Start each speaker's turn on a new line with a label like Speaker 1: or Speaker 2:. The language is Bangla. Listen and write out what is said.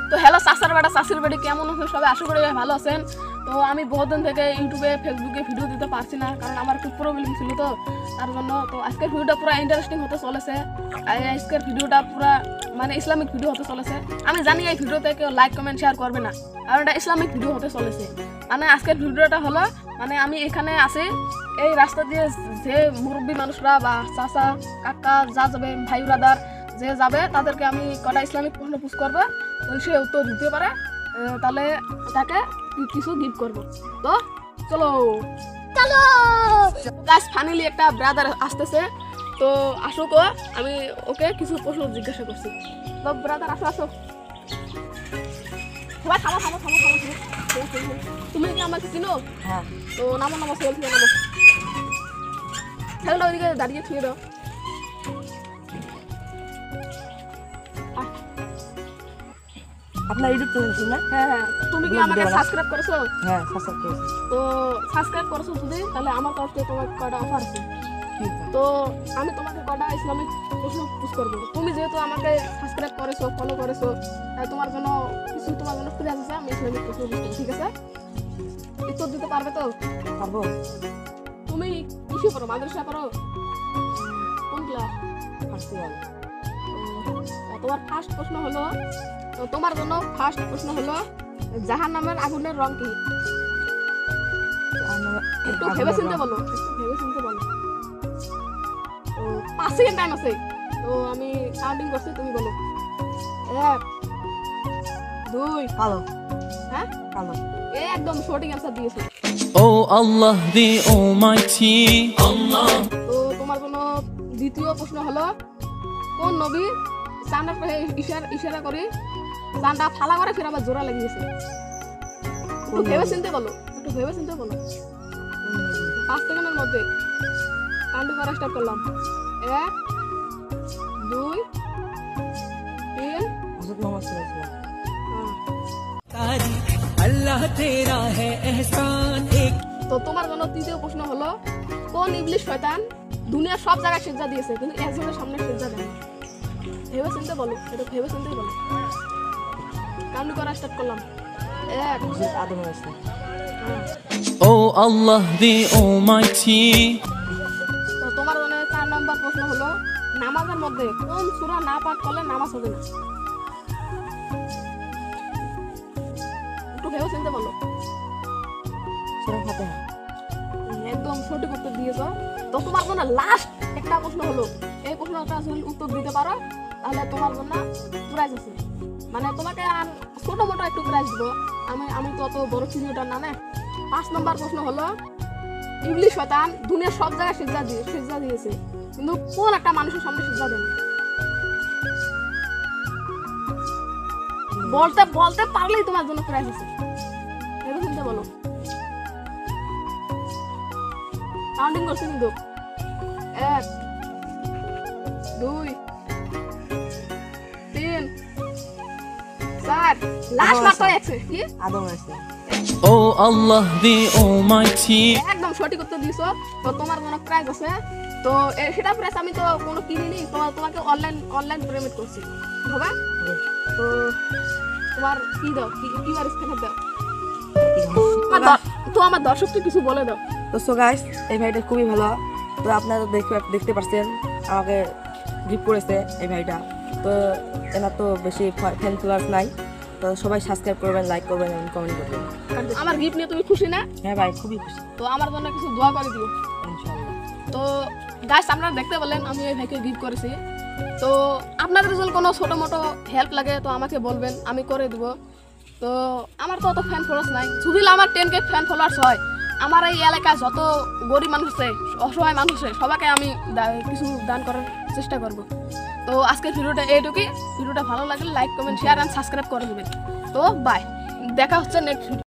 Speaker 1: তো হ্যালো চাচার বেটা চাষির বেটি কেমন আছেন সবাই? আশা করি ভালো আছেন। তো আমি বহুদিন থেকে ইউটিউবে ফেসবুকে ভিডিও দিতে পারছি না, কারণ আমার একটু প্রবলেম ছিল, তো তার জন্য। তো আজকের ভিডিওটা পুরো ইন্টারেস্টিং হতে চলেছে। আজকের ভিডিওটা পুরো মানে ইসলামিক ভিডিও হতে চলেছে। আমি জানি এই ভিডিওতে কেউ লাইক কমেন্ট শেয়ার করবে না, কারণ এটা ইসলামিক ভিডিও হতে চলেছে। মানে আজকের ভিডিওটা হলো মানে আমি এখানে আছি, এই রাস্তা দিয়ে যে মুরব্বী মানুষরা বা চাচা কাকা যা যাবে ভাই ব্রাদার যে যাবে তাদেরকে আমি কটা ইসলামিক প্রশ্ন পুষ করবো, সে উত্তর দিতে পারে তাহলে তাকে কিছু গিফট করবো। তো চলো চলো গাছ ফাইনালি একটা ব্রাদার আসতেছে, তো আসুক আমি ওকে কিছু প্রশ্ন জিজ্ঞাসা করছি। তো ব্রাদার আসো আসো, সবাই থামো থামো থামো থামো থামো। তুমি কি আমাকে চিনো?
Speaker 2: হ্যাঁ।
Speaker 1: তো নামো নামো সেল থেকে নামো, খেলটা ওইদিকে দাঁড়িয়ে ছুঁয়ে দাও।
Speaker 2: আপনার ইউটিউব চ্যানেল ছিল না?
Speaker 1: হ্যাঁ হ্যাঁ। তুমি কি আমাকে সাবস্ক্রাইব করেছো?
Speaker 2: হ্যাঁ, সাবস্ক্রাইব করেছি।
Speaker 1: তো সাবস্ক্রাইব করেছো যদি, তাহলে আমার তরফ থেকে তোমাকে কয়টা অফার আছে। তো আমি তোমাকে কয়টা ইসলামিক প্রশ্ন পুশ করবো। তুমি যেহেতু আমাকে সাবস্ক্রাইব করেছো ফলো করেছো, তাই তোমার জন্য কিছু তোমার জন্য প্রাইজ আছে। আমি ইসলামিক প্রশ্ন পুশ করবো, ঠিক আছে? উত্তর দিতে পারবে তো?
Speaker 2: পারবো।
Speaker 1: তুমি কিসে পড়ো? মাদ্রাসা পড়ো? কোন ক্লাস?
Speaker 2: First year.
Speaker 1: তোমার ফার্স্ট প্রশ্ন হলো, তোমার জন্য ফার্স্ট প্রশ্ন হলো জাহান্নামের আগুনের রং কি? একটু ভেবে চিন্তে বলো, একটু ভেবে চিন্তে বলো। তো 5 সেকেন্ড টাইম আছে, তো আমি কাউন্টিং করছি, তুমি বলো। 1 2
Speaker 2: কালো।
Speaker 1: হ্যাঁ
Speaker 2: কালো।
Speaker 1: একদম সঠিক অ্যান্সার দিয়েছো।
Speaker 3: Oh Allah the Almighty Allah।
Speaker 1: তো তোমার জন্য দ্বিতীয় প্রশ্ন হলো, কোন নবী চাঁদার ইশারা করে চাঁদা ফালা করে ফির আবার জোড়া লাগিয়েছে? একটু ভেবে চিন্তে বলো, একটু ভেবে চিন্তে বলো। 5 সেকেন্ডের মধ্যে কাউন্টিং করা স্টার্ট করলাম। 1 2 3।
Speaker 2: হযরত মুহাম্মদ সাল্লাল্লাহু আলাইহি
Speaker 3: तारीफ अल्लाह तेरा है एहसान एक।
Speaker 1: তো তোমার জন্য তৃতীয় প্রশ্ন হলো, কোন ইবলিশ শয়তান দুনিয়ার সব জায়গায় সিজদা দিয়েছে কিন্তু একজনের সামনে সিজদা দেয়নি? ভেবে চিন্তে বলো, এটা ভেবে চিন্তে বলো। কাউন্টিং করা স্টার্ট করলাম। 1
Speaker 2: হযরত আদম আলাইহিস সালাম।
Speaker 3: Oh Allah the Almighty।
Speaker 1: তো তোমার জন্য 4 নম্বর প্রশ্ন হলো, নামাজের মধ্যে কোন সূরা না পাঠ করলে নামাজ হবে না? একটু ভেবে চিন্তে বলো।
Speaker 2: সূরা ফাতিহা।
Speaker 1: একদম সঠিক উত্তর দিয়েছো। তো তোমার জন্য লাস্ট একটা প্রশ্ন হলো, এই প্রশ্নটা যদি উত্তর দিতে পারো তাহলে তোমার জন্য প্রাইজ আছে। মানে তোমাকে আর ছোট মোটো একটু প্রাইজ দিব, আমি তো অত বড় ভিডিওটা না না। 5 নম্বর প্রশ্ন হলো, ইবলিশ শয়তান দুনিয়ার সব জায়গায় সিজদা দিয়েছে কিন্তু কোন একটা মানুষের সামনে সিজদা দেয়নি? বলতে বলতে পারলেই তোমার জন্য প্রাইজ আছে। ভেবে চিন্তে বলো। কাউন্টিং করছি কিন্তু। 1 2 3 4। লাস্ট মাত্র আছে কি?
Speaker 2: আদম আলাইহিস সালাম।
Speaker 3: Oh Allah the Almighty।
Speaker 1: একদম সঠিক উত্তর দিয়েছো। তো তোমার জন্য প্রাইজ আছে। তো সেটা প্রাইজ আমি তো কোনো কিনিনি, তোমাকে অনলাইন পেমেন্ট করছি, হবে? তো তোমার কি দাও, কিউআর স্ক্যানার দাও। তো আমার দর্শককে কিছু বলে দাও।
Speaker 2: তো সো গাইস, এই ভাইটা খুবই ভালো। তো আপনারা দেখতে পাচ্ছেন আমাকে গিফট করেছে এই ভাইটা। তো এনার তো বেশি ফ্যান ফলোয়ার্স নাই, তো সবাই সাবস্ক্রাইব করবেন, লাইক করবেন এবং কমেন্ট করবেন।
Speaker 1: আমার গিফট নিয়ে তুমি খুশি না?
Speaker 2: হ্যাঁ ভাই, খুবই খুশি।
Speaker 1: তো আমার জন্য কিছু দোয়া করে দিও
Speaker 2: ইনশাআল্লাহ।
Speaker 1: তো গাইস আপনারা দেখতে বললেন আমি এই ভাইকে গিফট করেছি। তো আপনাদের যদি কোনো ছোটো মোটো হেল্প লাগে তো আমাকে বলবেন, আমি করে দিব। তো আমার তো অত ফ্যান ফলোয়ার্স নাই, যদি আমার 10K ফ্যান ফলোয়ার্স হয়, আমার এই এলাকায় যত গরিব মানুষ আছে, অসহায় মানুষ আছে, সবাইকে আমি কিছু দান করার চেষ্টা করব। তো আজকের ভিডিওটা এইটুকুই। ভিডিওটা ভালো লাগলে like comment share and subscribe করে দেবেন। তো বাই, দেখা হচ্ছে নেক্সট ভিডিও।